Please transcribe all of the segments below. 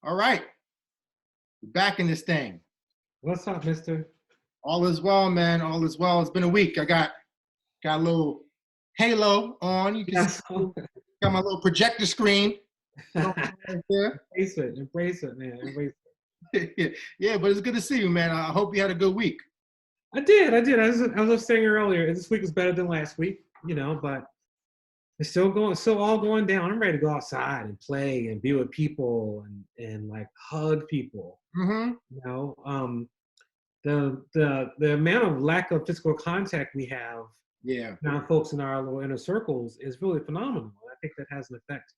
All right, we're back in this thing. What's up, mister? All is well, man. All is well. It's been a week. I got a little halo on. You can see Yes. got my little projector screen. Right there. Embrace it, man. Embrace Yeah, but it's good to see you, man. I hope you had a good week. it. I was saying earlier, this week was better than last week, but it's still all going down. I'm ready to go outside and play and be with people and like hug people. Mm-hmm. You know, the amount of lack of physical contact we have Yeah. now, folks in our little inner circles, is really phenomenal. I think that has an effect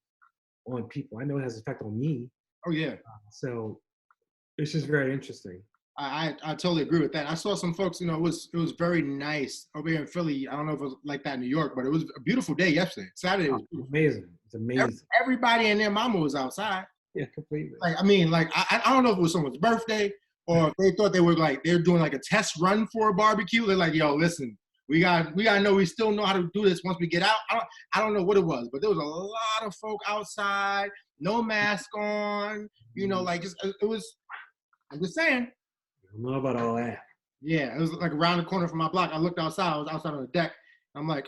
on people. I know it has an effect on me. Oh yeah. So it's just very interesting. I totally agree with that. I saw some folks. It was very nice over here in Philly. I don't know if it was like that in New York, but it was a beautiful day yesterday. Saturday was beautiful. Amazing. It's amazing. Everybody and their mama was outside. Yeah, completely. I don't know if it was someone's birthday or if they thought they're doing like a test run for a barbecue. They're like, yo, listen, we gotta know we still know how to do this once we get out. I don't know what it was, but there was a lot of folk outside, no mask on. It was. I'm just saying. I don't know about all that. Yeah, it was like around the corner from my block. I looked outside. I was outside on the deck. I'm like,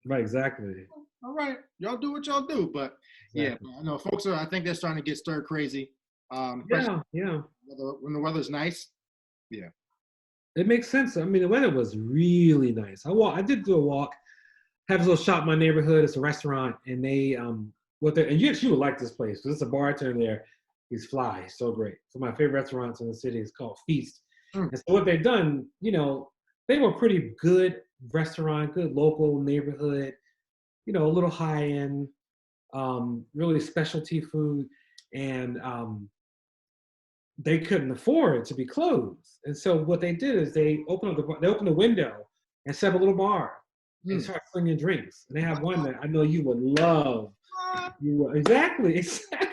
Right, exactly. all right, y'all do what y'all do. But Exactly. yeah, I know folks I think they're starting to get stir crazy. Yeah. When the weather's nice. Yeah. It makes sense. I mean, the weather was really nice. I did do a walk, have a little shop in my neighborhood. It's a restaurant, and they and you would like this place because it's a bartender there. He's fly, he's so great. So my favorite restaurants in the city is called Feast. Mm. And so what they've done, they were pretty good restaurant, good local neighborhood, a little high end, really specialty food, and they couldn't afford to be closed. And so what they did is they opened the window and set up a little bar and start slinging drinks. And they have one that I know you would love. Exactly.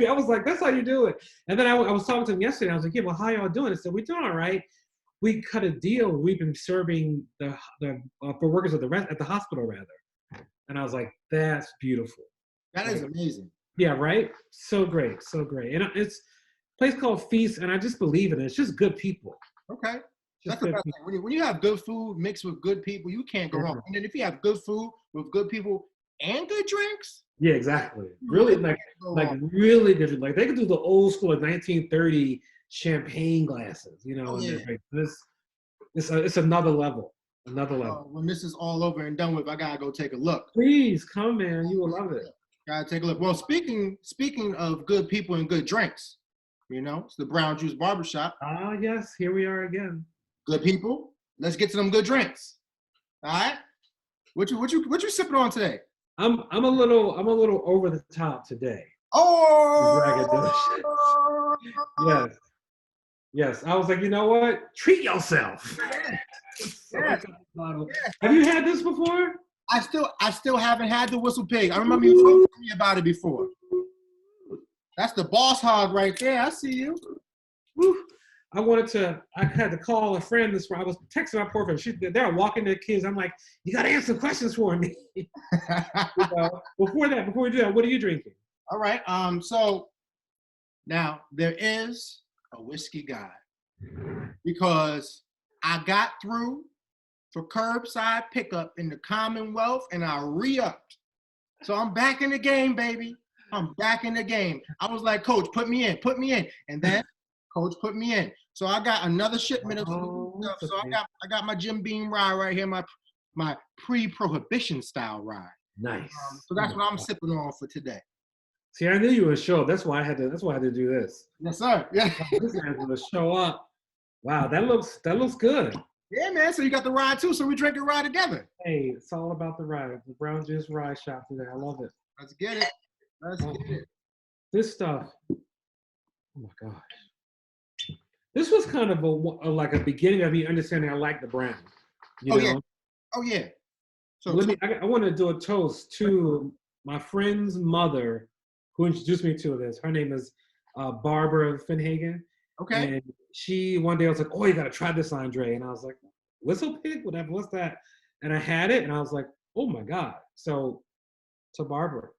I was like, that's how you do it. And then I was talking to them yesterday. I was like, yeah, well, how y'all doing? They said, we're doing all right. We cut a deal. We've been serving for workers at the hospital rather. And I was like, that's beautiful. That is amazing. Yeah, right. So great, so great. And it's a place called Feast, and I just believe in it. It's just good people. Okay. Just That's the good best people. thing. When you have good food mixed with good people, you can't go wrong. And then if you have good food with good people and good drinks, Yeah, exactly. Really, like really good. Like they could do the old school, like 1930 champagne glasses, Oh, and yeah. they're like, it's another level, another level. When this is all over and done with, I gotta go take a look. Please come, man. You will love it. Gotta take a look. Well, speaking of good people and good drinks, it's the Brown Juice Barbershop. Ah, yes. Here we are again. Good people. Let's get to them good drinks. All right. What you sipping on today? I'm a little over the top today. Oh. Yes. Yes. I was like, you know what? Treat yourself. Yeah. Have you had this before? I still haven't had the Whistle Pig. I remember you talking to me about it before. That's the boss hog right there. I see you. Woo. I had to call a friend this morning. I was texting my poor friend. They're walking their kids. I'm like, you got to answer questions for me. Before we do that, what are you drinking? All right. So now there is a whiskey guide because I got through for curbside pickup in the Commonwealth and I re-upped. So I'm back in the game, baby. I'm back in the game. I was like, Coach, put me in. And then Coach put me in. So I got another shipment of stuff. So I got my Jim Beam rye right here, my pre-prohibition style rye. Nice. So that's what I'm sipping on for today. See, I knew you would show up. That's why I had to do this. Yes, sir. Yeah. This man's gonna show up. Wow, that looks good. Yeah, man. So you got the rye too. So we drinking rye together. Hey, it's all about the rye. The Brown Juice Rye Shop today. I love it. Let's get it. This stuff. Oh my gosh. This was kind of like a beginning of me understanding I like the brown. Yeah. Oh yeah. So I want to do a toast to my friend's mother who introduced me to this. Her name is Barbara Finhagen. Okay. And she one day I was like, oh, you gotta try this, André. And I was like, Whistle Pig? Whatever, what's that? And I had it and I was like, oh my God. So Barbara.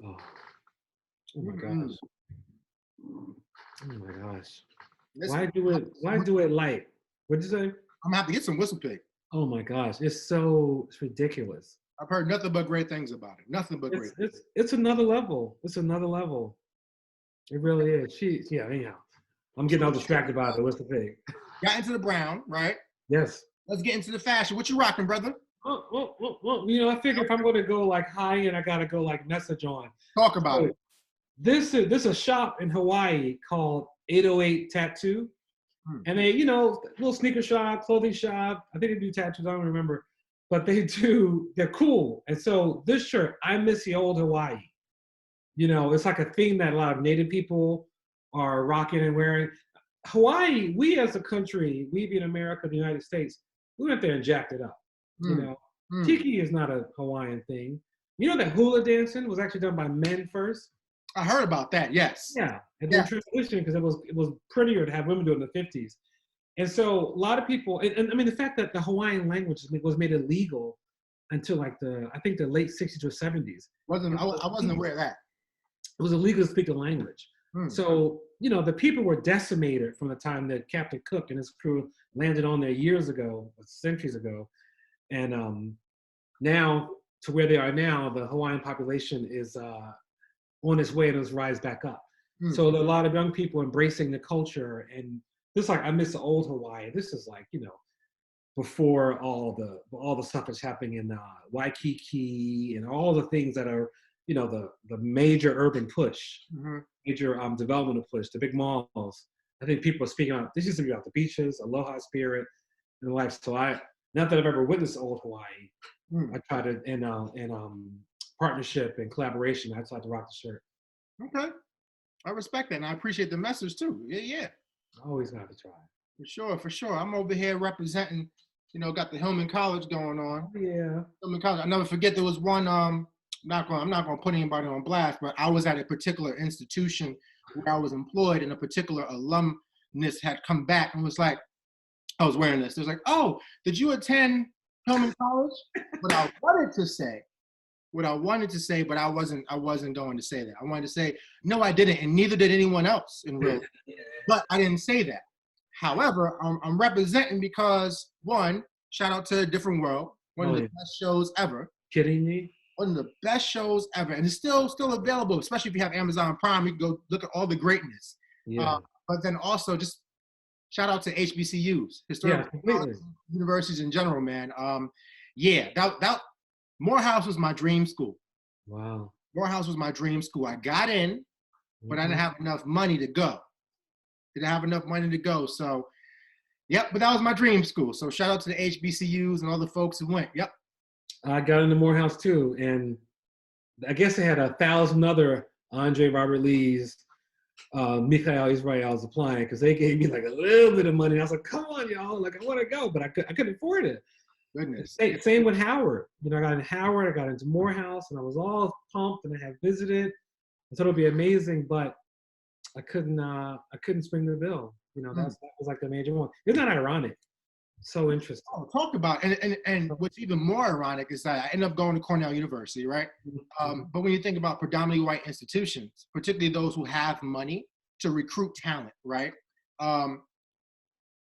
Oh, oh my Mm-mm. gosh. Oh my gosh. Listen, Why do it light? What'd you say? I'm gonna have to get some whistle pig. Oh my gosh. It's ridiculous. I've heard nothing but great things about it. Nothing but great. It's another level. It's another level. It really is. Yeah, anyhow. I'm getting all distracted by the what's the thing. Got into the brown, right? Yes. Let's get into the fashion. What you rocking, brother? Well, I figure if I'm going to go like high end, I got to go like message on. Talk about So it. this is a shop in Hawaii called 808 Tattoo. And they, little sneaker shop, clothing shop. I think they do tattoos. I don't remember. But they're cool. And so this shirt, I miss the old Hawaii. It's like a thing that a lot of Native people are rocking and wearing. Hawaii, we as a country, we being America, the United States, we went there and jacked it up. Tiki is not a Hawaiian thing. You know that hula dancing was actually done by men first? I heard about that. Yes. Yeah, and then transition because it was prettier to have women do it in the 50s. And so a lot of people, and I mean the fact that the Hawaiian language was made illegal until like I think the late 60s or 70s. I wasn't aware of that. It was illegal to speak the language. So, the people were decimated from the time that Captain Cook and his crew landed on there years ago, centuries ago. And now to where they are now, the Hawaiian population is on its way to its rise back up. So there are a lot of young people embracing the culture, and this I miss the old Hawaii. This is like, before all the stuff that's happening in Waikiki and all the things that are, the major urban push, major developmental push, the big malls. I think people are speaking out. This used to be about the beaches, aloha spirit, and the life. So not that I've ever witnessed old Hawaii. I try to in partnership and collaboration. I tried to rock the shirt. Okay, I respect that, and I appreciate the message too. Yeah. I always got to try. For sure. I'm over here representing. Got the Hillman College going on. Oh, yeah. Hillman College. I never forget there was one. I'm not gonna put anybody on blast, but I was at a particular institution where I was employed, and a particular alumnus had come back and was like, I was wearing this. It was like, oh, did you attend Hillman College? What I wanted to say, but I wasn't going to say that. I wanted to say, no, I didn't, and neither did anyone else in real life. But I didn't say that. However, I'm representing because, one, shout out to A Different World, one of the best shows ever. Kidding me? One of the best shows ever, and it's still available, especially if you have Amazon Prime. You can go look at all the greatness. Yeah. But then also just shout out to HBCUs, historical universities in general, man. That Morehouse was my dream school. Wow. Morehouse was my dream school. I got in, but I didn't have enough money to go. So, yep, but that was my dream school. So shout out to the HBCUs and all the folks who went. Yep. I got into Morehouse too, and I guess they had 1,000 other André, Robert Lee's, Mikael, Israel I was applying because they gave me like a little bit of money. And I was like, come on, y'all, like I want to go, but I couldn't afford it. Goodness. Same with Howard. I got in Howard, I got into Morehouse, and I was all pumped, and I had visited. I thought it'd be amazing, but I couldn't swing the bill. That was like the major one. Isn't that ironic? So interesting. Oh, talk about and what's even more ironic is that I ended up going to Cornell University, right? But when you think about predominantly white institutions, particularly those who have money to recruit talent, right?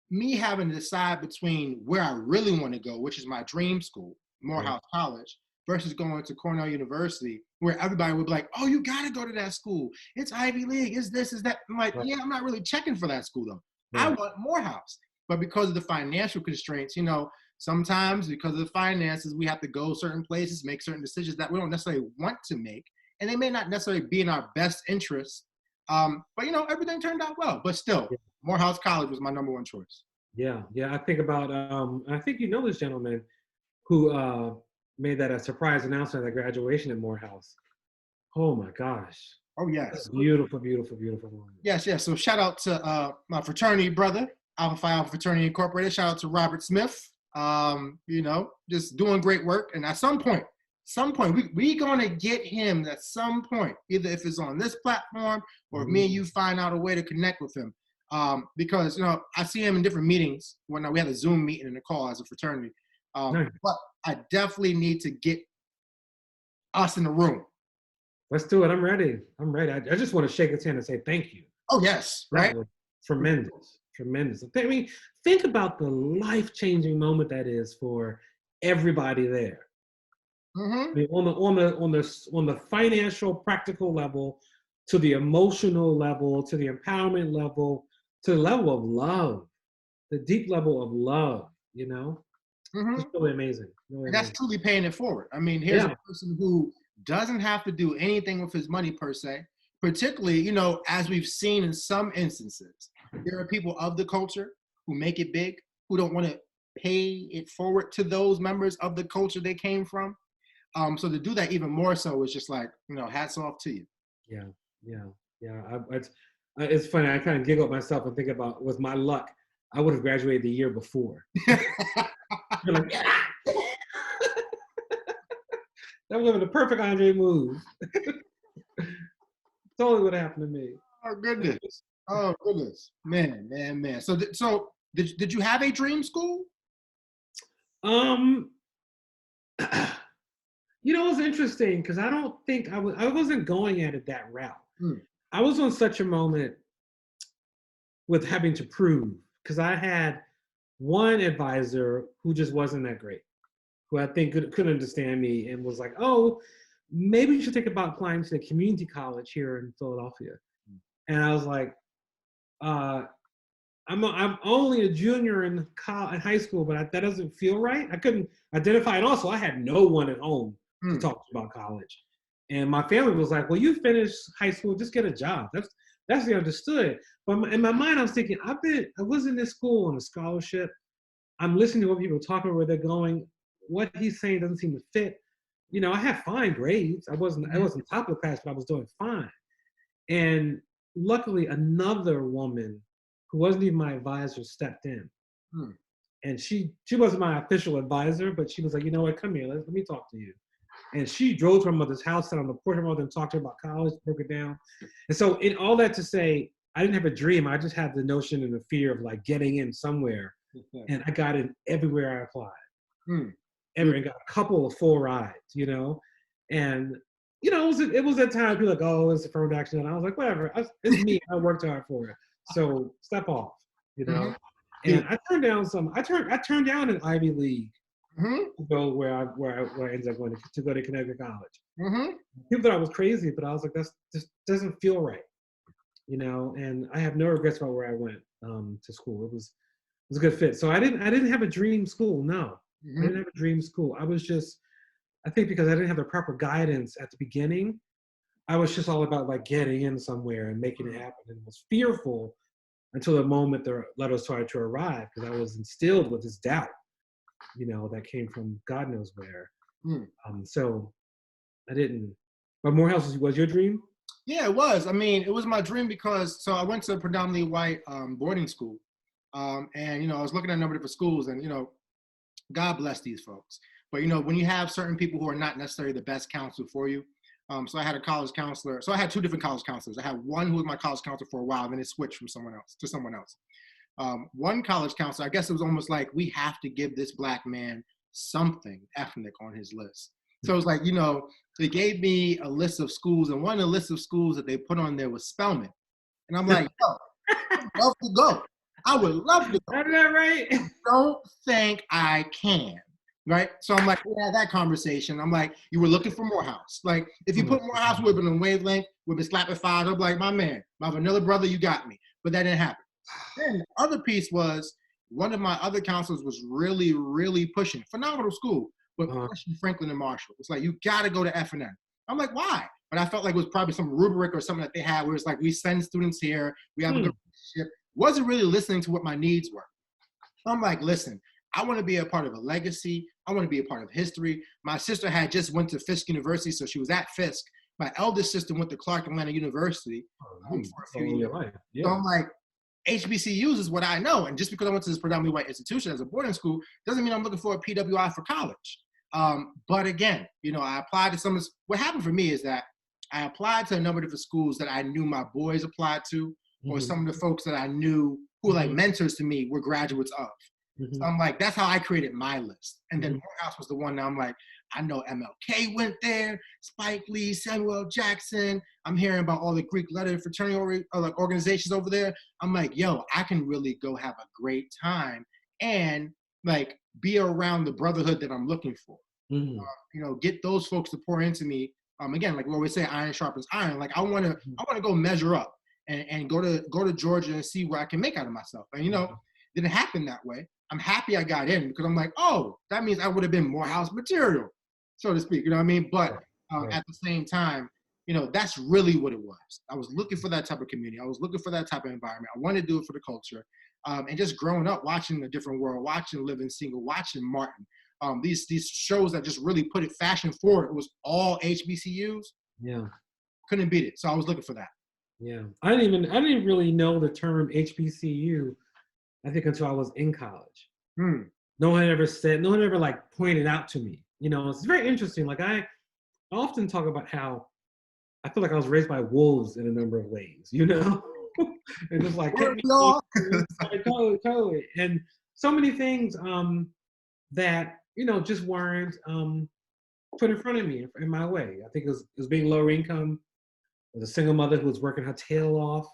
Me having to decide between where I really want to go, which is my dream school, Morehouse College, versus going to Cornell University, where everybody would be like, oh, you got to go to that school. It's Ivy League. It's this, is that. I'm like, yeah, I'm not really checking for that school, though. I want Morehouse. But because of the financial constraints, sometimes because of the finances, we have to go certain places, make certain decisions that we don't necessarily want to make. And they may not necessarily be in our best interest. But, everything turned out well. But still, Morehouse College was my number one choice. Yeah. I think about, I think this gentleman who made that a surprise announcement at graduation at Morehouse. Oh, my gosh. Oh, yes. Beautiful, beautiful, beautiful moment. Yes. So shout out to my fraternity brother, Alpha Phi Alpha Fraternity Incorporated. Shout out to Robert Smith. Just doing great work. And at some point, we gonna get him at some point, either if it's on this platform or if me and you find out a way to connect with him. Because I see him in different meetings when we have a Zoom meeting and a call as a fraternity. But I definitely need to get us in the room Let's do it. I'm ready. I'm ready. I just want to shake his hand and say thank you. Oh yes, That right. was tremendous. Tremendous. I mean, think about the life-changing moment that is for everybody there. I Mm-hmm. mean, on the financial, practical level, to the emotional level, to the empowerment level, to the level of love, the deep level of love. You know, Mm-hmm. just really amazing. Really And that's amazing. truly paying it forward. I mean, here's a Yeah. person who doesn't have to do anything with his money per se. Particularly, as we've seen in some instances, there are people of the culture who make it big, who don't want to pay it forward to those members of the culture they came from. So to do that even more so is just like, hats off to you. Yeah. Yeah. Yeah. It's funny. I kind of giggle at myself and think about with my luck, I would have graduated the year before. You're like, yeah. That would have been the perfect Andre move. Totally what happened to me. Oh goodness. Oh goodness. Man, man, man. So did you have a dream school? Um, it was interesting because I don't think I wasn't going at it that route. Hmm. I was on such a moment with having to prove because I had one advisor who just wasn't that great, who I think couldn't understand me and was like, "Oh, maybe you should think about applying to the community college here in Philadelphia." And I was like, I'm only a junior in high school, but that doesn't feel right. I couldn't identify, and also I had no one at home to Hmm. talk to about college. And my family was like, "Well, you finished high school, just get a job." That's the understood. But in my mind, I was thinking, I was in this school on a scholarship. I'm listening to what people are talking about, where they're going. What he's saying doesn't seem to fit. I had fine grades. I wasn't top of the class, but I was doing fine. And luckily, another woman who wasn't even my advisor stepped in. Hmm. And she wasn't my official advisor, but she was like, "You know what, come here, let me talk to you." And she drove to her mother's house, sat on the porch of her mother and talked to her about college, broke it down. And so in all that to say, I didn't have a dream. I just had the notion and the fear of like getting in somewhere. And I got in everywhere I applied. Hmm. And got a couple of full rides. And it was that time people like, "Oh, it's affirmative action." And I was like, whatever, it's me. I worked hard for it. So step off, you know. Mhm. Yeah. And I turned down I turned down an Ivy League Mhm. to go where I ended up going to go to Connecticut College. Mhm. People thought I was crazy, but I was like, that's just doesn't feel right. And I have no regrets about where I went to school. It was a good fit. So I didn't have a dream school. No, I Mhm. didn't have a dream school. I think because I didn't have the proper guidance at the beginning, I was just all about like getting in somewhere and making it happen, and was fearful until the moment the letters started to arrive, because I was instilled with this doubt, that came from God knows where. Mm. So I didn't. But Morehouse was your dream? Yeah, it was. I mean, it was my dream because I went to a predominantly white boarding school, and I was looking at a number of different schools, and God bless these folks. But when you have certain people who are not necessarily the best counsel for you, so I had a college counselor. So I had two different college counselors. I had one who was my college counselor for a while, then it switched from someone else to someone else. One college counselor, I guess it was almost like, we have to give this black man something ethnic on his list. So it was like, they gave me a list of schools, and one of the lists of schools that they put on there was Spelman. And I'm like, yo, I'd love to go. I would love to go. Isn't that right? Don't think I can. Right. So I'm like, we had that conversation. I'm like, you were looking for Morehouse. Like, if you put Morehouse, would have been on wavelength, would have been slapping five. I'm like, my man, my vanilla brother, you got me. But that didn't happen. Then the other piece was, one of my other counselors was really, really pushing. Phenomenal school, but pushing Franklin and Marshall. It's like, you got to go to F&N. I'm like, why? But I felt like it was probably some rubric or something that they had where it's like, we send students here, we have a good relationship. Wasn't really listening to what my needs were. I'm like, listen, I want to be a part of a legacy. I want to be a part of history. My sister had just went to Fisk University, so she was at Fisk. My eldest sister went to Clark Atlanta University for a few years. Yeah. So I'm like, HBCUs is what I know. And just because I went to this predominantly white institution as a boarding school doesn't mean I'm looking for a PWI for college. But again, I applied to some. What happened for me is that I applied to a number of different schools that I knew my boys applied to, or some of the folks that I knew who were like mentors to me were graduates of. Mm-hmm. So I'm like, that's how I created my list. And then Mm-hmm. Morehouse was the one that I'm like, I know MLK went there, Spike Lee, Samuel L. Jackson. I'm hearing about all the Greek letter fraternity like organizations over there. I'm like, yo, I can really go have a great time and like be around the brotherhood that I'm looking for. Mm-hmm. Get those folks to pour into me. Again, like we always say, iron sharpens iron. Like I want to go measure up and go to Georgia and see what I can make out of myself. And didn't happen that way. I'm happy I got in because I'm like, oh, that means I would have been Morehouse material, so to speak. You know what I mean? But at the same time, that's really what it was. I was looking for that type of community. I was looking for that type of environment. I wanted to do it for the culture. And just growing up, watching A Different World, watching Living Single, watching Martin. These shows that just really put it fashion forward. It was all HBCUs. Yeah. Couldn't beat it. So I was looking for that. Yeah. I didn't really know the term HBCU, I think, until I was in college. No one ever like pointed out to me. It's very interesting. Like I often talk about how I feel like I was raised by wolves in a number of ways, and just like totally. And so many things that just weren't put in front of me in my way. I think it was being lower income, as a single mother who was working her tail off.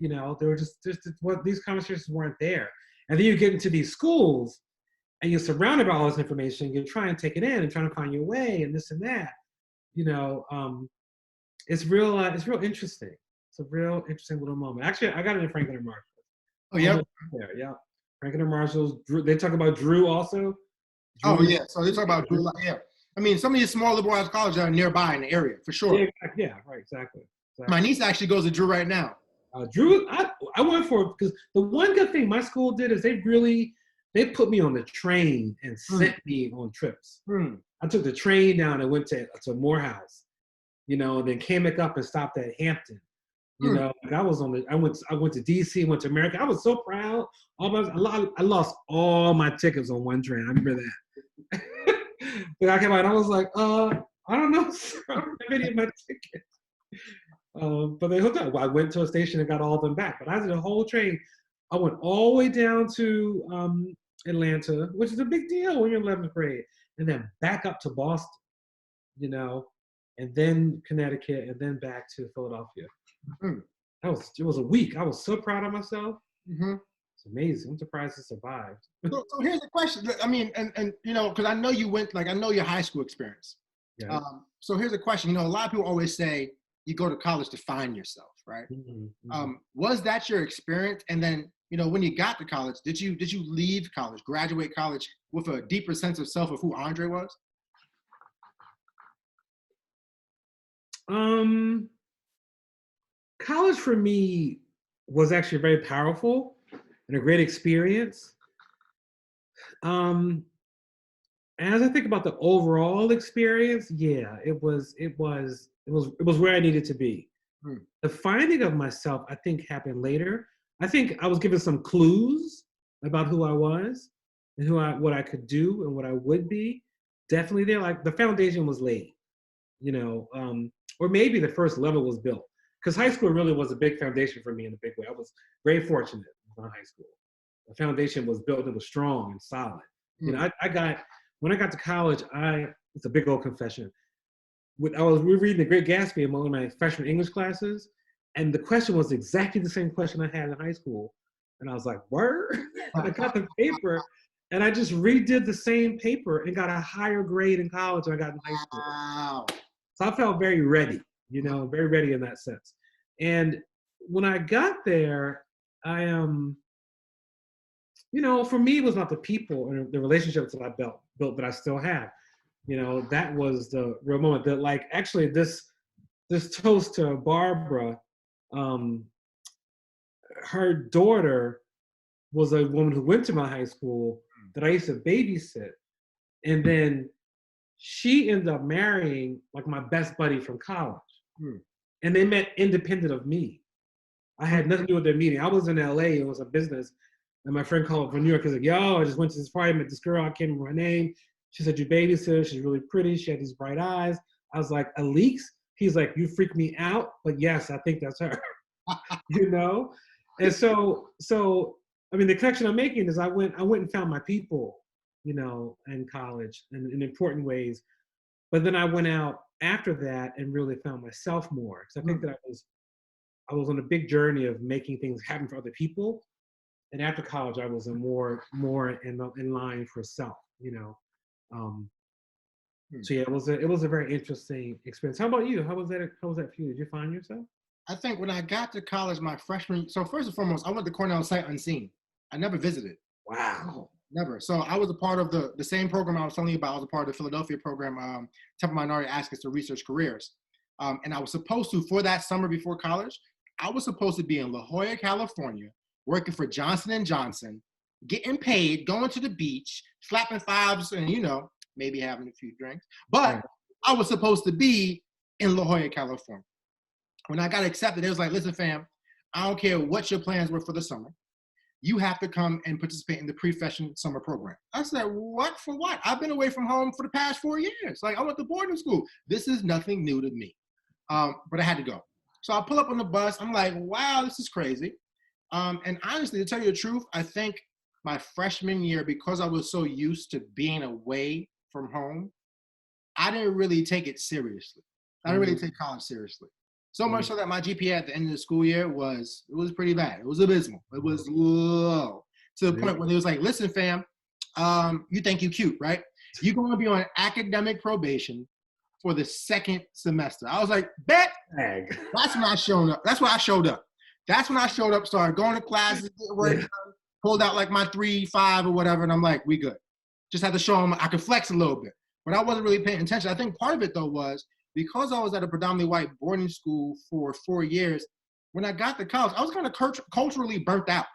There were just what these conversations weren't there. And then you get into these schools and you're surrounded by all this information. You try and take it in and trying to find your way and this and that. It's real interesting. It's a real interesting little moment. Actually, I got it in Franklin and Marshall. Oh, yeah. Yeah. Franklin and Marshall's. They talk about Drew also. Oh, yeah. So they talk about Drew. Yeah. I mean, some of these small liberal arts colleges are nearby in the area, for sure. Yeah, right, exactly. My niece actually goes to Drew right now. Drew, I went for it because the one good thing my school did is they put me on the train and sent me on trips. I took the train down and went to Morehouse, and then came back up and stopped at Hampton. Like I went to DC, went to America. I was so proud. I lost all my tickets on one train. I remember that. But I came out and I was like, I don't know, sir. I don't have any of my tickets. But they hooked up. Well, I went to a station and got all of them back. But I did a whole train. I went all the way down to Atlanta, which is a big deal when you're in 11th grade, and then back up to Boston, and then Connecticut, and then back to Philadelphia. It was a week. I was so proud of myself. It's amazing. I'm surprised I survived. So here's the question. I mean, and because I know you went, I know your high school experience. Yeah. So here's the question. A lot of people always say you go to college to find yourself, right? Was that your experience? And then, when you got to college, did you leave college, graduate college with a deeper sense of self of who André was? College for me was actually very powerful and a great experience. As I think about the overall experience, yeah, it was where I needed to be. The finding of myself, I think, happened later. I think I was given some clues about who I was and what I could do and what I would be. Definitely there, like the foundation was laid, or maybe the first level was built. Because high school really was a big foundation for me in a big way. I was very fortunate in high school. The foundation was built, it was strong and solid. When I got to college, it's a big old confession. We were reading The Great Gatsby in one of my freshman English classes, and the question was exactly the same question I had in high school. And I was like, word? And I got the paper, and I just redid the same paper and got a higher grade in college than I got in high school. Wow. So I felt very ready, very ready in that sense. And when I got there, I for me, it was not the people and the relationships that I built that I still have. That was the real moment. That, like, actually, this toast to Barbara, her daughter was a woman who went to my high school that I used to babysit, and then she ended up marrying like my best buddy from college, and they met independent of me. I had nothing to do with their meeting. I was in LA. It was a business. And my friend called from New York. He's like, yo, I just went to this party, met this girl. I can't remember her name. She said, you babysit her. She's really pretty. She had these bright eyes. I was like, Alix? He's like, you freak me out. But yes, I think that's her. And so I mean, the connection I'm making is I went and found my people, in college in important ways. But then I went out after that and really found myself more. Because I think that I was on a big journey of making things happen for other people. And after college, I was more in line for self. Um, so yeah, it was a very interesting experience. How about you? How was that? How was that for you? Did you find yourself? I think when I got to college, my freshman, so first and foremost, I went to Cornell sight unseen. I never visited. Wow. Never. So I was a part of the same program I was telling you about. I was a part of the Philadelphia program, Temple Minority Access to Research Careers. And I was supposed to, for that summer before college, I was supposed to be in La Jolla, California, working for Johnson & Johnson, getting paid, going to the beach, slapping fives, and, maybe having a few drinks. But I was supposed to be in La Jolla, California. When I got accepted, it was like, listen, fam, I don't care what your plans were for the summer. You have to come and participate in the pre-freshman summer program. I said, what for what? I've been away from home for the past 4 years. Like, I went to boarding school. This is nothing new to me. But I had to go. So I pull up on the bus. I'm like, wow, this is crazy. And honestly, to tell you the truth, I think my freshman year, because I was so used to being away from home, I didn't really take it seriously. I didn't really take college seriously. So much so that my GPA at the end of the school year was pretty bad. It was abysmal. It was low to the point where they was like, listen, fam, you think you cute, right? You're going to be on academic probation for the second semester. I was like, bet. That's when I showed up. That's when I showed up. That's when I showed up, started going to classes, pulled out like my 3.5 or whatever, and I'm like, we good. Just had to show them I could flex a little bit. But I wasn't really paying attention. I think part of it, though, was because I was at a predominantly white boarding school for 4 years, when I got to college, I was kind of culturally burnt out.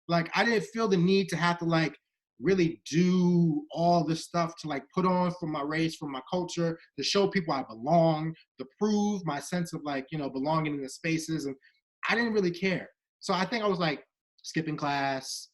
Like, I didn't feel the need to have to, like, really do all this stuff to, like, put on for my race, for my culture, to show people I belong, to prove my sense of, like, belonging in the spaces. And I didn't really care. So I think I was, like, skipping class,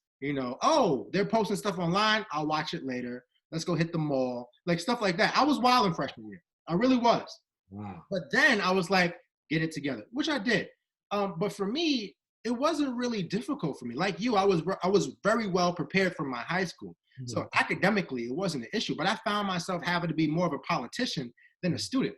oh, they're posting stuff online. I'll watch it later. Let's go hit the mall. Like, stuff like that. I was wild in freshman year. I really was. Wow. But then I was like, get it together, which I did. But for me, it wasn't really difficult for me. Like you, I was very well prepared from my high school. So academically, it wasn't an issue. But I found myself having to be more of a politician than a student.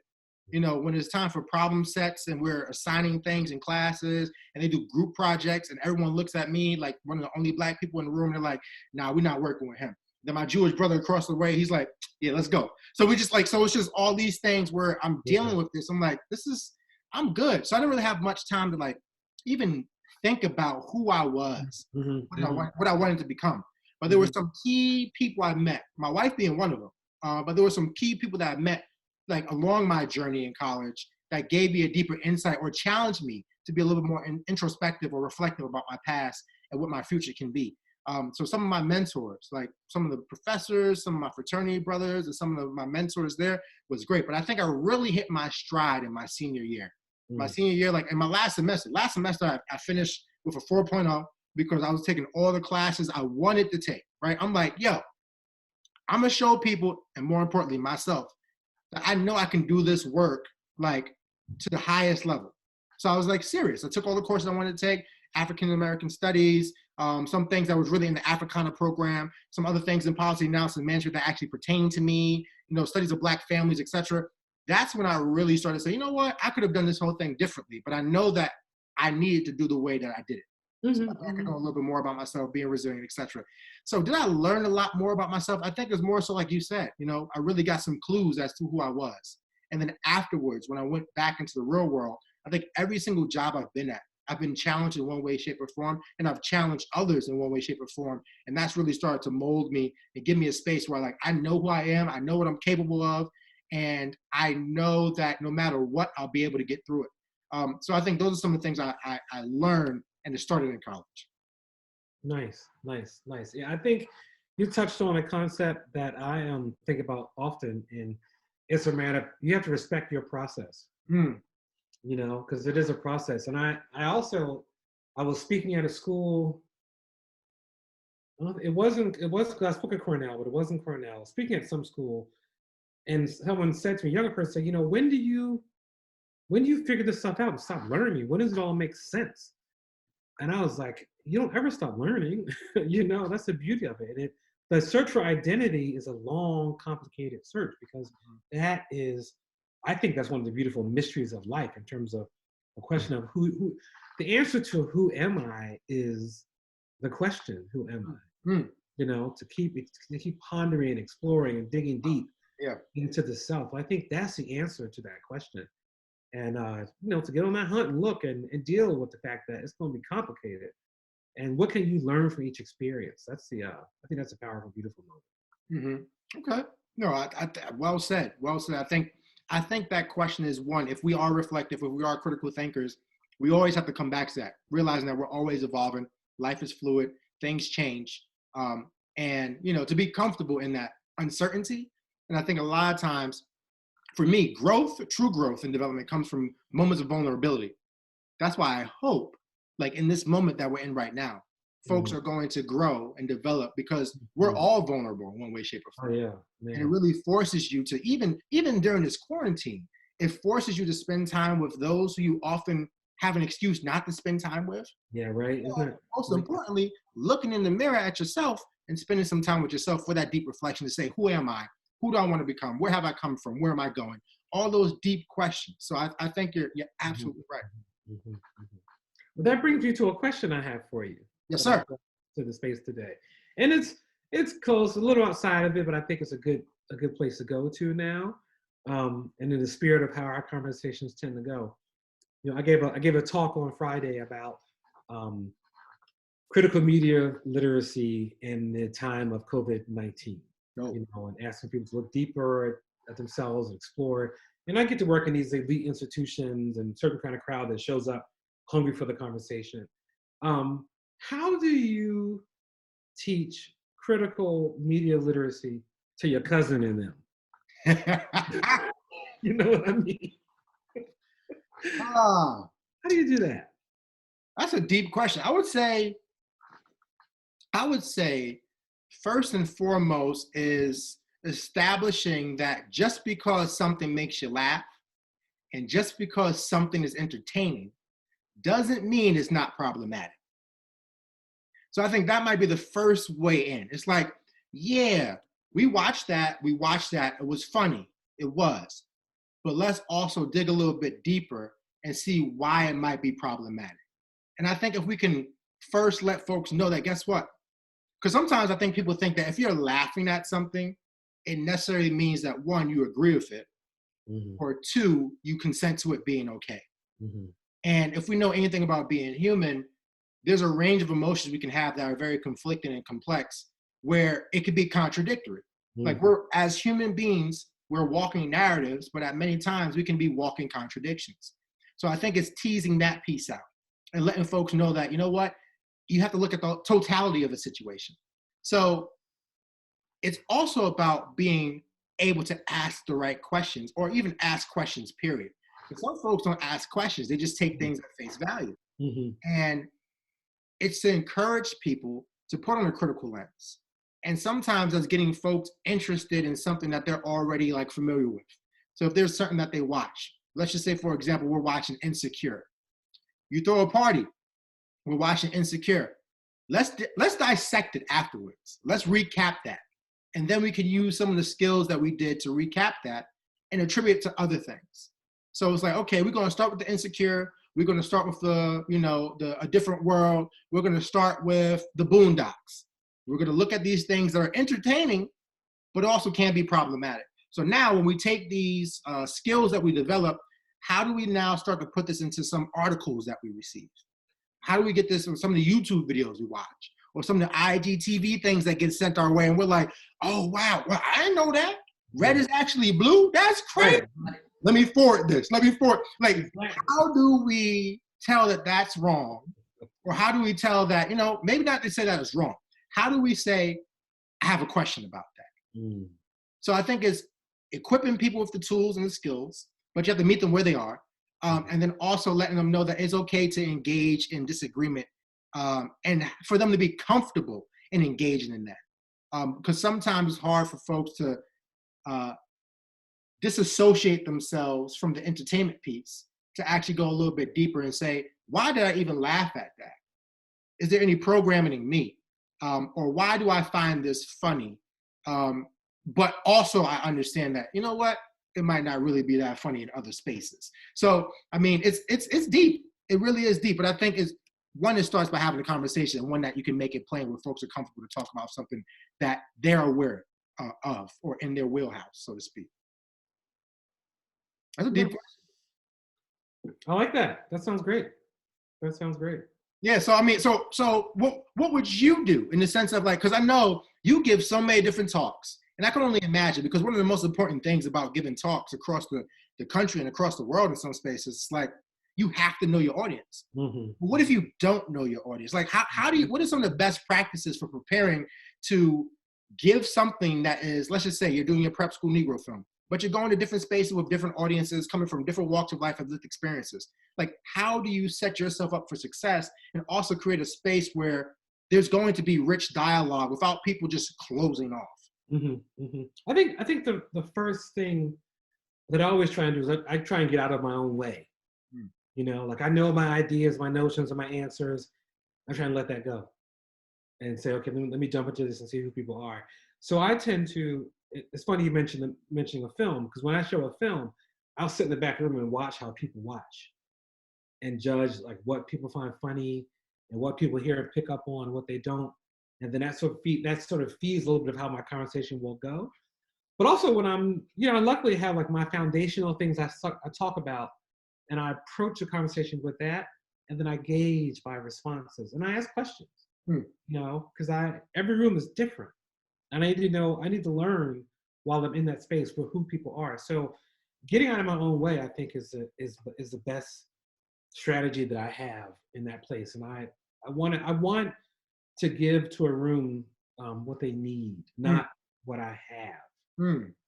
When it's time for problem sets and we're assigning things in classes and they do group projects and everyone looks at me like one of the only Black people in the room. They're like, nah, we're not working with him. Then my Jewish brother across the way, he's like, yeah, let's go. So we just like, so it's just all these things where I'm dealing with this. I'm like, I'm good. So I didn't really have much time to like even think about who I was, what I wanted to become. But there were some key people I met, my wife being one of them. But there were some key people that I met like along my journey in college that gave me a deeper insight or challenged me to be a little bit more introspective or reflective about my past and what my future can be. So some of my mentors, like some of the professors, some of my fraternity brothers, and some of my mentors there was great. But I think I really hit my stride in my senior year. My senior year, like in my last semester I finished with a 4.0 because I was taking all the classes I wanted to take, right? I'm like, yo, I'm gonna show people, and more importantly, myself, that I know I can do this work like to the highest level. So I was like serious. I took all the courses I wanted to take, African American studies, some things that was really in the Africana program, some other things in policy analysis and management that actually pertain to me, studies of Black families, etc. That's when I really started to say, you know what, I could have done this whole thing differently, but I know that I needed to do the way that I did it. So I could know a little bit more about myself, being resilient, etc. So did I learn a lot more about myself? I think it's more so like you said, I really got some clues as to who I was. And then afterwards, when I went back into the real world, I think every single job I've been at, I've been challenged in one way, shape, or form, and I've challenged others in one way, shape, or form. And that's really started to mold me and give me a space where I know who I am, I know what I'm capable of, and I know that no matter what, I'll be able to get through it. So I think those are some of the things I learned, and it started in college. Nice. Yeah, I think you touched on a concept that I think about often, and it's a matter, you have to respect your process. Because it is a process. And I was speaking at a school. It was because I spoke at Cornell, but it wasn't Cornell. I was speaking at some school, and someone said to me, a younger person said, when do you figure this stuff out and stop learning me? When does it all make sense? And I was like, you don't ever stop learning. That's the beauty of it. The search for identity is a long, complicated search because I think that's one of the beautiful mysteries of life in terms of the question of who the answer to who am I is the question, who am I? Mm. To keep pondering, exploring, and digging deep Yeah. into the self. I think that's the answer to that question. And to get on that hunt and look and deal with the fact that it's going to be complicated. And what can you learn from each experience? I think that's a powerful, beautiful moment. Mm-hmm. Okay. No, well said. Well said. I think that question is one. If we are reflective, if we are critical thinkers, we always have to come back to that, realizing that we're always evolving. Life is fluid. Things change. And to be comfortable in that uncertainty. And I think a lot of times, for me, true growth and development comes from moments of vulnerability. That's why I hope, like in this moment that we're in right now, folks are going to grow and develop because we're all vulnerable in one way, shape, or form. Oh, yeah. Man. And it really forces you to, even during this quarantine, it forces you to spend time with those who you often have an excuse not to spend time with. Yeah, right. Most importantly, looking in the mirror at yourself and spending some time with yourself for that deep reflection to say, who am I? Who do I want to become? Where have I come from? Where am I going? All those deep questions. So I think you're absolutely right. Well, that brings you to a question I have for you. Yes, sir. To the space today, and it's close, a little outside of it, but I think it's a good place to go to now. And in the spirit of how our conversations tend to go, I gave a talk on Friday about critical media literacy in the time of COVID-19. And asking people to look deeper at themselves and explore. And I get to work in these elite institutions and certain kind of crowd that shows up hungry for the conversation. How do you teach critical media literacy to your cousin and them? You know what I mean? How do you do that? That's a deep question. I would say first and foremost is establishing that just because something makes you laugh and just because something is entertaining doesn't mean it's not problematic. So I think that might be the first way in. It's like, yeah, we watched that. It was funny. It was. But let's also dig a little bit deeper and see why it might be problematic. And I think if we can first let folks know that, guess what? Because sometimes I think people think that if you're laughing at something, it necessarily means that one, you agree with it, or two, you consent to it being okay. And if we know anything about being human, there's a range of emotions we can have that are very conflicting and complex, where it could be contradictory. Like as human beings, we're walking narratives, but at many times we can be walking contradictions. So I think it's teasing that piece out and letting folks know that, you know what, you have to look at the totality of the situation. So it's also about being able to ask the right questions, or even ask questions, period. Because some folks don't ask questions, they just take things at face value. And it's to encourage people to put on a critical lens. And sometimes that's getting folks interested in something that they're already like familiar with. So if there's something that they watch, let's just say, for example, we're watching Insecure. You throw a party, we're watching Insecure. Let's dissect it afterwards. Let's recap that. And then we can use some of the skills that we did to recap that and attribute it to other things. So it's like, okay, we're going to start with the Insecure. We're going to start with A Different World. We're going to start with the Boondocks. We're going to look at these things that are entertaining, but also can be problematic. So now when we take these skills that we develop, how do we now start to put this into some articles that we receive? How do we get this from some of the YouTube videos we watch, or some of the IGTV things that get sent our way? And we're like, oh, wow, well, I didn't know that. Red is actually blue? That's crazy. Right. Let me forward this. Like, how do we tell that that's wrong? Or how do we tell that, maybe not to say that it's wrong. How do we say, I have a question about that? So I think it's equipping people with the tools and the skills, but you have to meet them where they are. And then also letting them know that it's okay to engage in disagreement, and for them to be comfortable in engaging in that. Because sometimes it's hard for folks to disassociate themselves from the entertainment piece to actually go a little bit deeper and say, why did I even laugh at that? is there any programming in me? Or why do I find this funny? But also I understand that, you know what, it might not really be that funny in other spaces. So, I mean, it's deep. It really is deep. But I think it's one, it starts by having a conversation, and one that you can make it plain where folks are comfortable to talk about something that they're aware of or in their wheelhouse, so to speak. That's a deep question. I like that. That sounds great. That sounds great. Yeah, so I mean, so what would you do in the sense of like, because I know you give so many different talks, and I can only imagine, because one of the most important things about giving talks across the country and across the world in some spaces, it's like you have to know your audience. Mm-hmm. But what if you don't know your audience? Like, how do you? What are some of the best practices for preparing to give something that is, let's just say, you're doing your prep school Negro film, but you're going to different spaces with different audiences coming from different walks of life and lived experiences. Like, how do you set yourself up for success and also create a space where there's going to be rich dialogue without people just closing off? Mm-hmm. Mm-hmm. I think the first thing that I always try and do is I try and get out of my own way. You know, like I know my ideas, my notions, and my answers. I try and let that go and say, okay, let me jump into this and see who people are. So I tend to, it's funny you mentioning a film, because when I show a film, I'll sit in the back room and watch how people watch and judge like what people find funny and what people hear and pick up on and what they don't. And then that sort of feeds a little bit of how my conversation will go. But also when I'm, you know, I luckily have like my foundational things I talk about, and I approach a conversation with that, and then I gauge by responses, and I ask questions. You know, because every room is different, and I need to learn while I'm in that space for who people are. So, getting out of my own way, I think, is the best strategy that I have in that place, and I want to give to a room what they need, not what I have.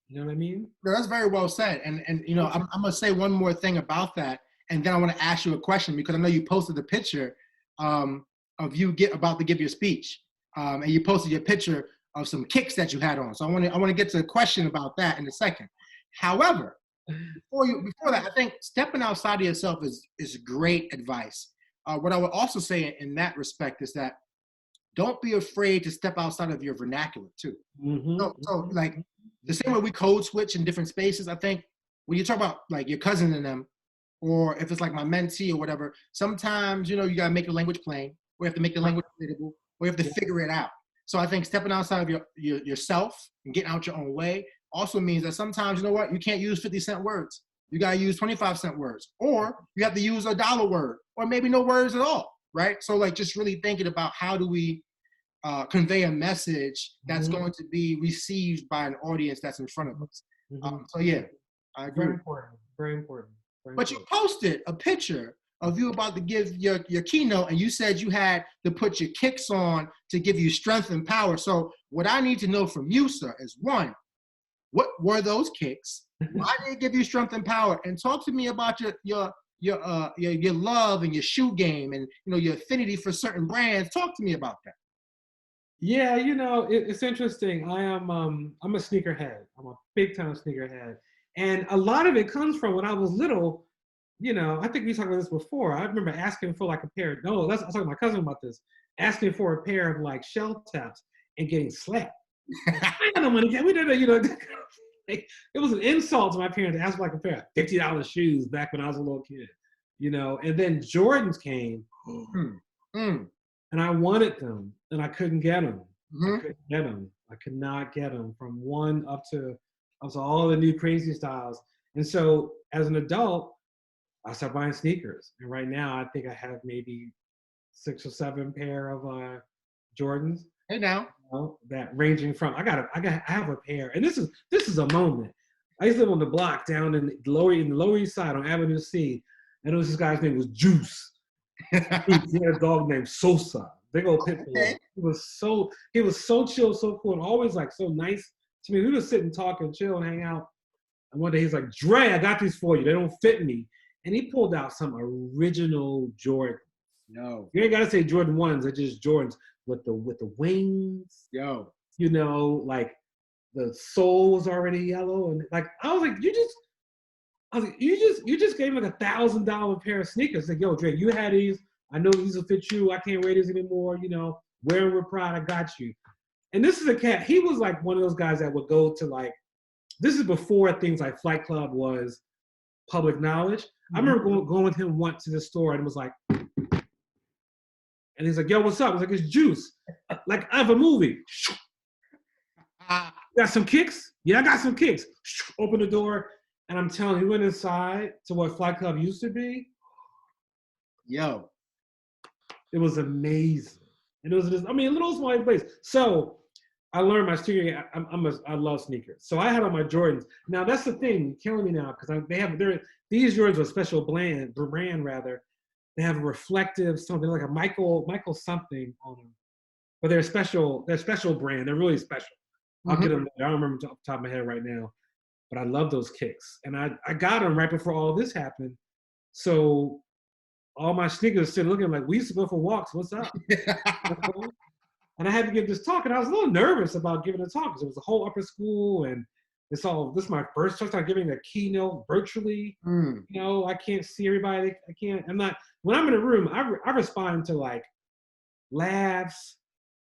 You know what I mean? No, that's very well said. And you know, I'm gonna say one more thing about that, and then I want to ask you a question, because I know you posted a picture of you about to give your speech, and you posted your picture of some kicks that you had on. So I want to get to a question about that in a second. However, before that, I think stepping outside of yourself is great advice. What I would also say in that respect is that don't be afraid to step outside of your vernacular too. Mm-hmm. So like the same way we code switch in different spaces, I think when you talk about like your cousin and them, or if it's like my mentee or whatever, sometimes, you know, you gotta make the language plain, or you have to make the language relatable, or you have to figure it out. So I think stepping outside of yourself and getting out your own way also means that sometimes, you know what, you can't use 50-cent words. You gotta use 25-cent words, or you have to use a dollar word, or maybe no words at all, right? So like just really thinking about how do we convey a message that's going to be received by an audience that's in front of us. So yeah, I agree. Very important. Very important. But you posted a picture of you about to give your keynote, and you said you had to put your kicks on to give you strength and power. So what I need to know from you, sir, is one, what were those kicks? Why did it give you strength and power? And talk to me about your love and your shoe game, and you know, your affinity for certain brands. Talk to me about that. Yeah, you know, it's interesting. I'm a sneakerhead. I'm a big time sneakerhead. And a lot of it comes from when I was little. You know, I think we talked about this before. I remember asking for like a pair. I was talking to my cousin about this. Asking for a pair of like shell taps and getting slapped. I got no money. We didn't, you know. It was an insult to my parents to ask for like a pair of $50 shoes back when I was a little kid. You know, and then Jordans came. And I wanted them, and I couldn't get them. I couldn't get them. I could not get them from one up to all the new crazy styles. And so, as an adult, I started buying sneakers. And right now, I think I have maybe 6 or 7 pair of Jordans. Hey now, You know, that ranging from I have a pair, and this is a moment. I used to live on the block down in the Lower East Side on Avenue C, and it was this guy's name was Juice. He had a dog named Sosa, big old pit bull. Okay. He was so chill, so cool, and always like so nice to me. We would sit and talk and chill and hang out. And one day he's like, "Dre, I got these for you. They don't fit me." And he pulled out some original Jordan. No. You ain't gotta say Jordan 1s, they're just Jordans with the wings. Yo. You know, like the sole was already yellow, and like I was like, you just gave like $1,000 pair of sneakers. Like, yo, Dre, you had these I know these will fit you. I can't wear these anymore. You know, wear them with pride. I got you. And this is a cat. He was like one of those guys that would go to like, this is before things like Flight Club was public knowledge. I remember going with him once to the store and it was like, and he's like, yo, what's up? I was like, it's Juice. Like, I have a movie. Got some kicks? Yeah, I got some kicks. Open the door, and I'm telling you, he went inside to what Flight Club used to be. Yo. It was amazing. And it was just, I mean, a little small place. So I learned my sneaker. I love sneakers. So I had on my Jordans. Now that's the thing, killing me now, because these Jordans are a special brand rather. They have a reflective something like a Michael something on them, but they're special brand. They're really special. I'll get them later. I don't remember off the top of my head right now, but I love those kicks. And I got them right before all this happened. So all my sneakers sitting looking like, we used to go for walks. What's up? And I had to give this talk, and I was a little nervous about giving a talk because it was a whole upper school, and this is my first time giving a keynote virtually. You know, I can't see everybody. When I'm in a room, I respond to like laughs,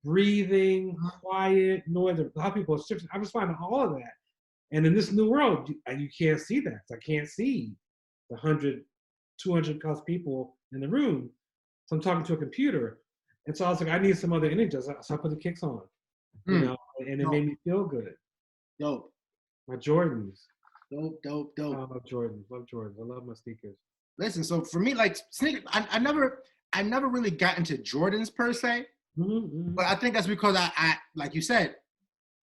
breathing, quiet, noise, how people are shifting. I respond to all of that. And in this new world, you can't see that. I can't see the 100, 200 plus people in the room. So I'm talking to a computer. And so I was like, I need some other energy. So I put the kicks on, you know, and it made me feel good. Dope. My Jordans. Dope. I love Jordans. I love my sneakers. Listen, so for me, like sneakers, I never really got into Jordans per se. But I think that's because I like you said,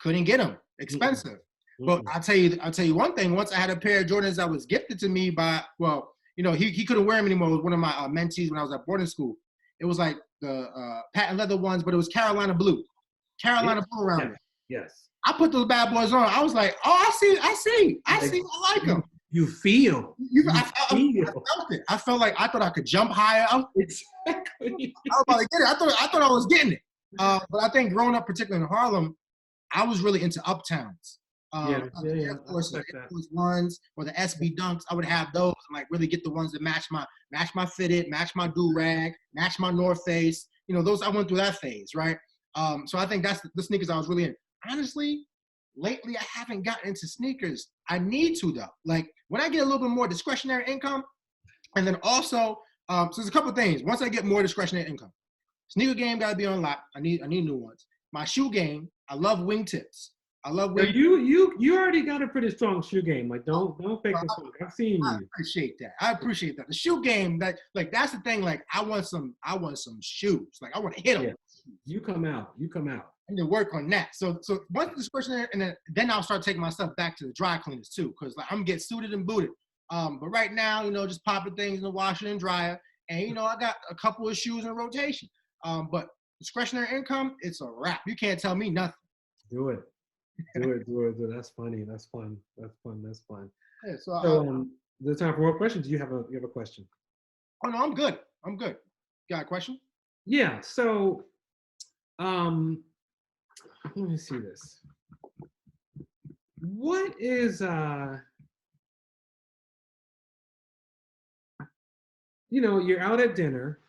couldn't get them. Expensive. But I'll tell you one thing. Once I had a pair of Jordans that was gifted to me by, well, you know, he couldn't wear them anymore. It was one of my mentees when I was at boarding school. It was like the patent leather ones, but it was Carolina blue around it. Yes. I put those bad boys on. I was like, oh, I see. I like them. You feel. I felt it. I felt like I thought I could jump higher. Exactly. I was about to get it. I thought I was getting it. But I think growing up, particularly in Harlem, I was really into Uptowns. Air Force Ones or the SB Dunks. I would have those and like really get the ones that match my fitted, match my do-rag, match my North Face. You know, those I went through that phase, right? So I think that's the sneakers I was really in. Honestly, lately I haven't gotten into sneakers. I need to though. Like when I get a little bit more discretionary income, and then also, so there's a couple of things. Once I get more discretionary income, sneaker game got to be on lock. I need new ones. My shoe game, I love wingtips. I love wingtips. You already got a pretty strong shoe game. Like don't fake this one. I've seen you. I appreciate that. The shoe game, that's the thing. Like I want some shoes. Like I want to hit them. Yeah. You come out. I need to work on that. So once the discretionary, and then I'll start taking my stuff back to the dry cleaners too, because like I'm getting suited and booted. But right now, you know, just popping things in the washer and dryer, and you know, I got a couple of shoes in rotation. But discretionary income, it's a wrap. You can't tell me nothing. Do it. That's funny. That's fun. Yeah, so there's time for more questions. Do you have a question? Oh no, I'm good. You got a question? Yeah. So, let me see this. What is you know, you're out at dinner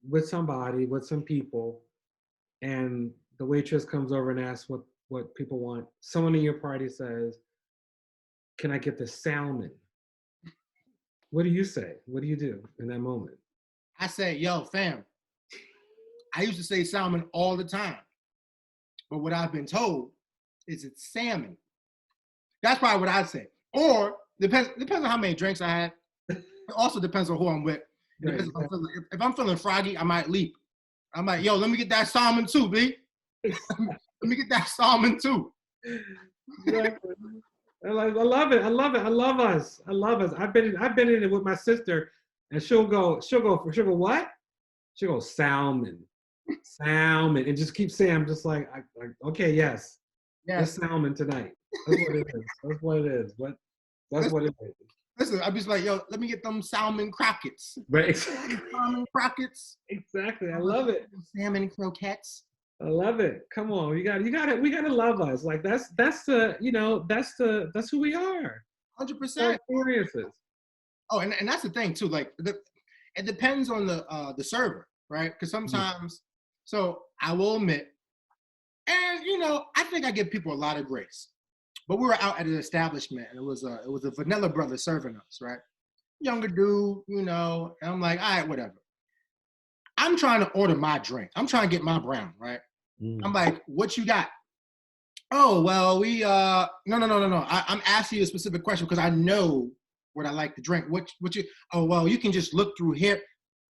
with somebody, with some people, and the waitress comes over and asks what people want. Someone in your party says, "Can I get the salmon?" What do you say? What do you do in that moment? I say, yo, fam, I used to say salmon all the time. But what I've been told is it's salmon. That's probably what I'd say. Or depends on how many drinks I had. It also depends on who I'm with. Right. If I'm feeling froggy, I might leap. I'm like, yo, let me get that salmon too, B. Let me get that salmon too. Exactly. I love it. I love us. I've been in it with my sister, and she'll go what? She'll go salmon, and just keep saying, I'm just like okay, yes, salmon tonight. That's what it is. That's what it is. Listen, I'm just like, yo, let me get them salmon croquettes. Right, exactly. Salmon croquettes. Exactly. I love it. Salmon croquettes. I love it. Come on, we gotta love us. Like that's who we are. 100%. Experiences. Oh, and that's the thing too. Like it depends on the server, right? Because sometimes, so I will admit, and I think I give people a lot of grace. But we were out at an establishment, and it was a Vanilla brother serving us, right? Younger dude, and I'm like, all right, whatever. I'm trying to order my drink. I'm trying to get my brown, right? I'm like, what you got? Oh, well, we no. I'm asking you a specific question because I know what I like to drink. What you? Oh, well, you can just look through here.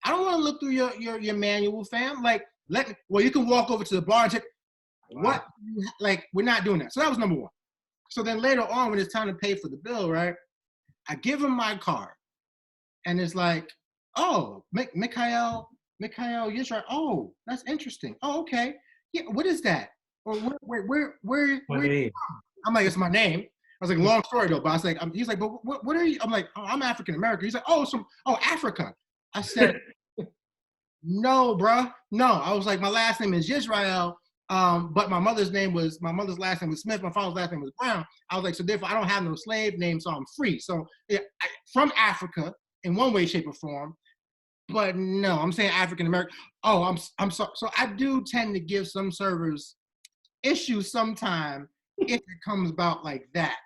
I don't want to look through your manual, fam. Like, let me. Well, you can walk over to the bar and take. What? Like, we're not doing that. So that was number one. So then later on, when it's time to pay for the bill, right? I give him my card, and it's like, oh, Mikael, you're right. Oh, that's interesting. Oh, okay. Yeah, what is that? Or where? My name. I'm like, it's my name. I was like, long story though, but I was like, he's like, but what are you? I'm like, oh, I'm African American. He's like, oh, Africa. I said, no, bruh, no. I was like, my last name is Israel, but my mother's last name was Smith. My father's last name was Brown. I was like, so therefore, I don't have no slave name, so I'm free. So yeah, from Africa in one way, shape, or form. But no, I'm saying African American. Oh, I'm so I do tend to give some servers issues sometime if it comes about like that.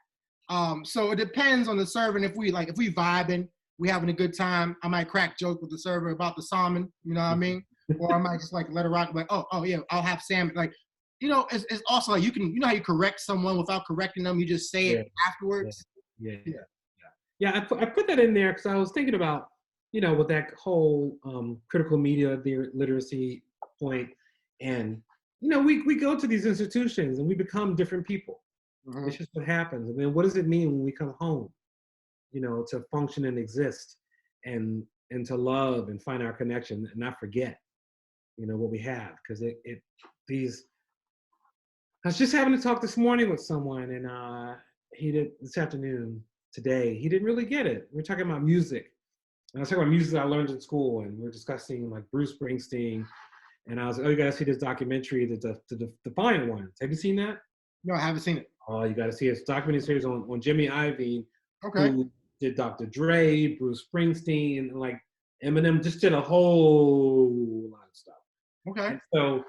So it depends on the server, and if we vibing, we having a good time, I might crack jokes with the server about the salmon, you know what I mean? Or I might just like let it rock, like, oh yeah, I'll have salmon. Like, it's also like how you correct someone without correcting them, you just say it afterwards. Yeah. I put that in there because I was thinking about, with that whole critical media literacy point, and we go to these institutions and we become different people. Mm-hmm. It's just what happens. And then what does it mean when we come home? To function and exist, and to love and find our connection and not forget, what we have. Because I was just having to talk this morning with someone, and today, he didn't really get it. We're talking about music. And I was talking about music that I learned in school, and we're discussing like Bruce Springsteen. And I was like, oh, you gotta see this documentary, the Defiant Ones. Have you seen that? No, I haven't seen it. Oh, you gotta see it. It's a documentary series on Jimmy Iovine. Okay. Who did Dr. Dre, Bruce Springsteen, and like Eminem, just did a whole lot of stuff. Okay. And so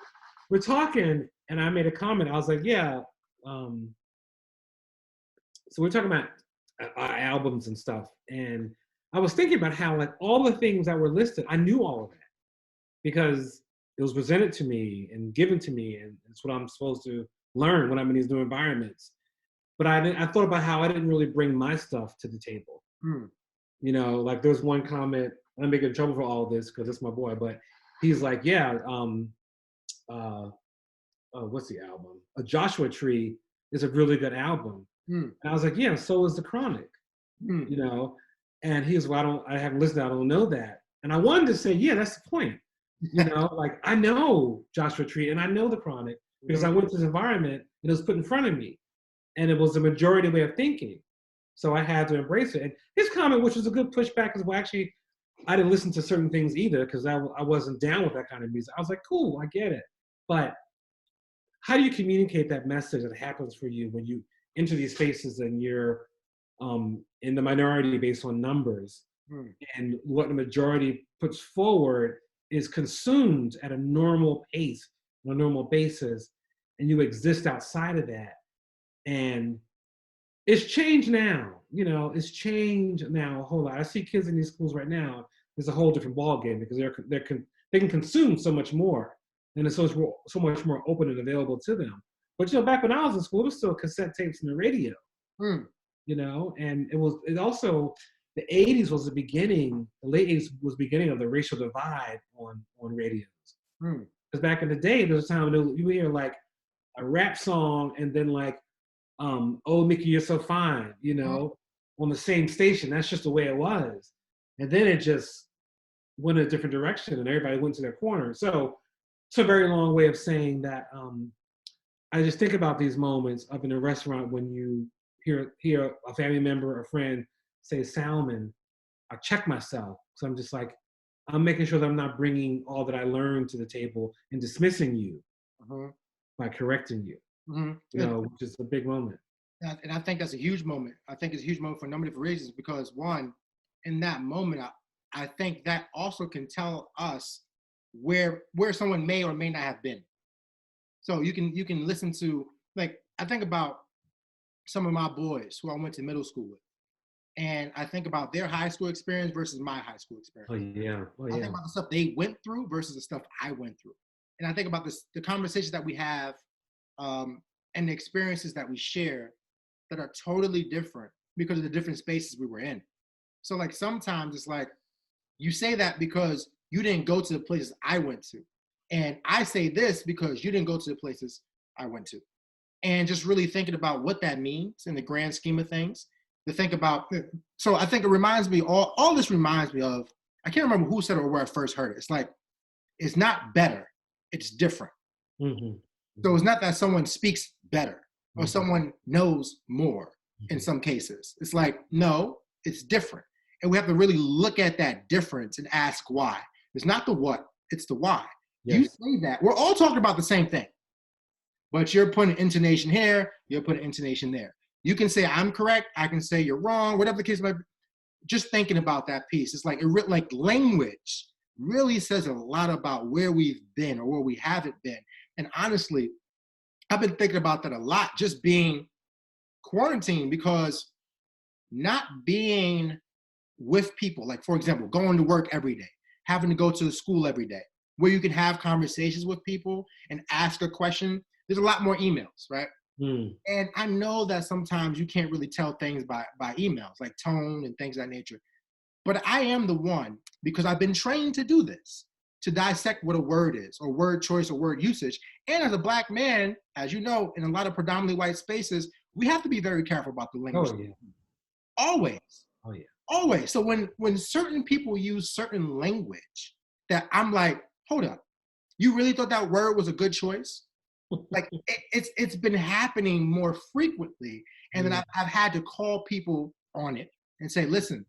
we're talking, and I made a comment. I was like, yeah. So we're talking about albums and stuff, and I was thinking about how like all the things that were listed, I knew all of that because it was presented to me and given to me, and it's what I'm supposed to learn when I'm in these new environments. But I thought about how I didn't really bring my stuff to the table. Like there was one comment, I'm gonna get in trouble for all of this because it's my boy, but he's like, yeah, what's the album? A Joshua Tree is a really good album. And I was like, yeah, so is The Chronic. And he was, well, I haven't listened to it, I don't know that. And I wanted to say, yeah, that's the point. Like I know Joshua Tree and I know The Chronic because I went to this environment and it was put in front of me. And it was the majority way of thinking. So I had to embrace it. And his comment, which was a good pushback, is, well, actually, I didn't listen to certain things either because I wasn't down with that kind of music. I was like, cool, I get it. But how do you communicate that message that happens for you when you enter these spaces and you're in the minority based on numbers? And what the majority puts forward is consumed at a normal pace, on a normal basis, and you exist outside of that. And it's changed now, it's changed now a whole lot. I see kids in these schools right now, it's a whole different ballgame because they can consume so much more, and it's so much more open and available to them. But back when I was in school, it was still cassette tapes and the radio, and it also, the 80s was the beginning, the late 80s was the beginning of the racial divide on radios. Because back in the day, there was a time when you hear like a rap song and then like, oh, Mickey, you're so fine, on the same station. That's just the way it was. And then it just went a different direction and everybody went to their corner. So it's a very long way of saying that I just think about these moments up in a restaurant when you hear a family member or friend say salmon. I check myself. So I'm just like, I'm making sure that I'm not bringing all that I learned to the table and dismissing you by correcting you. Which is a big moment. And I think that's a huge moment. I think it's a huge moment for a number of different reasons because one, in that moment, I think that also can tell us where someone may or may not have been. So you can listen to, like, I think about some of my boys who I went to middle school with, and I think about their high school experience versus my high school experience. Oh yeah. Oh I think yeah. about the stuff they went through versus the stuff I went through, and I think about the conversations that we have, and the experiences that we share that are totally different because of the different spaces we were in. So like sometimes it's like you say that because you didn't go to the places I went to, and I say this because you didn't go to the places I went to, and just really thinking about what that means in the grand scheme of things. To think about, so I think it reminds me, all this reminds me of, I can't remember who said it or where I first heard it. It's like, it's not better, it's different. Mm-hmm. So it's not that someone speaks better or Mm-hmm. someone knows more in Mm-hmm. some cases. It's like, no, it's different. And we have to really look at that difference and ask why. It's not the what, it's the why. You Yes. say that, we're all talking about the same thing, but you're putting intonation here, you're putting intonation there. You can say I'm correct, I can say you're wrong, whatever the case might be. Just thinking about that piece, it's like like language really says a lot about where we've been or where we haven't been. And honestly, I've been thinking about that a lot, just being quarantined, because not being with people, like for example, going to work every day, having to go to the school every day, where you can have conversations with people and ask a question. There's a lot more emails, right? Mm. And I know that sometimes you can't really tell things by emails, like tone and things of that nature. But I am the one, because I've been trained to do this, to dissect what a word is, or word choice, or word usage. And as a Black man, as you know, in a lot of predominantly white spaces, we have to be very careful about the language. Oh yeah. Always. Oh yeah. Always. So when certain people use certain language that I'm like, hold up, you really thought that word was a good choice? Like it's been happening more frequently, and then I've had to call people on it and say, listen,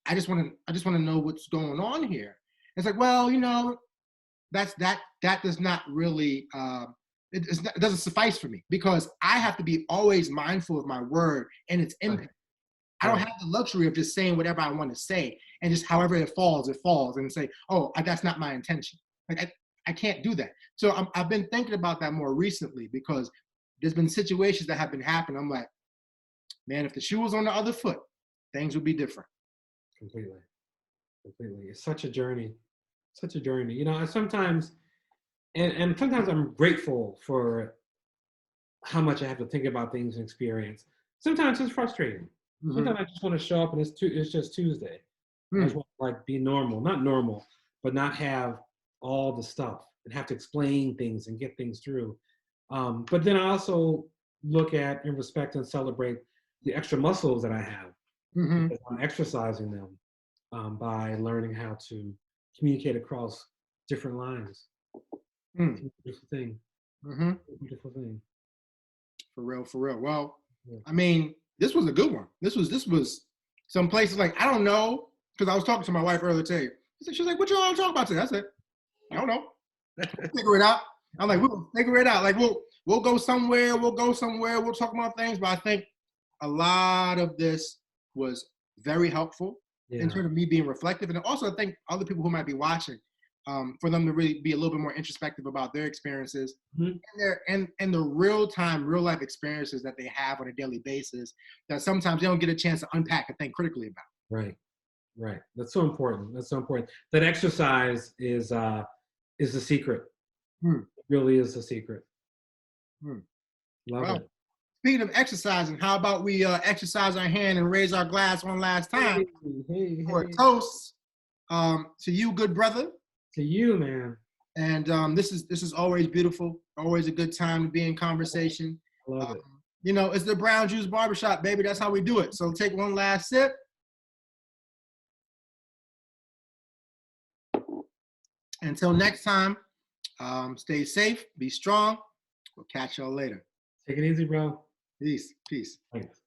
I just want to know what's going on here. It's like, well, that does not really it doesn't suffice for me, because I have to be always mindful of my word and its impact. I don't have the luxury of just saying whatever I want to say and just however it falls, and say, oh, that's not my intention. Like I can't do that. So I've been thinking about that more recently, because there's been situations that have been happening. I'm like, man, if the shoe was on the other foot, things would be different. Completely. Completely. It's such a journey. Such a journey. And sometimes, and sometimes I'm grateful for how much I have to think about things and experience. Sometimes it's frustrating. Mm-hmm. Sometimes I just want to show up and it's just Tuesday. I just want to like be normal, not normal, but not have all the stuff and have to explain things and get things through. But then I also look at and respect and celebrate the extra muscles that I have, because I'm exercising them by learning how to communicate across different lines. It's a beautiful thing. Beautiful thing. For real. Well, Yeah. I mean, this was a good one. This was some places, like, I don't know, because I was talking to my wife earlier today. She was like, what you all talking about today? I said, I don't know. Figure it out. I'm like, we'll figure it out. Like, we'll go somewhere. We'll talk about things. But I think a lot of this was very helpful in terms of me being reflective. And also, I think other people who might be watching, for them to really be a little bit more introspective about their experiences, and the real-time, real-life experiences that they have on a daily basis, that sometimes they don't get a chance to unpack and think critically about. Right. That's so important. That exercise is the secret. It really is the secret. Love it. Speaking of exercising, how about we exercise our hand and raise our glass one last time for a toast to you, good brother. To you, man. And this is always beautiful, always a good time to be in conversation. I love it. It's the Brown Juice Barbershop, baby. That's how we do it. So take one last sip. Until next time, stay safe, be strong. We'll catch y'all later. Take it easy, bro. Peace. Thanks.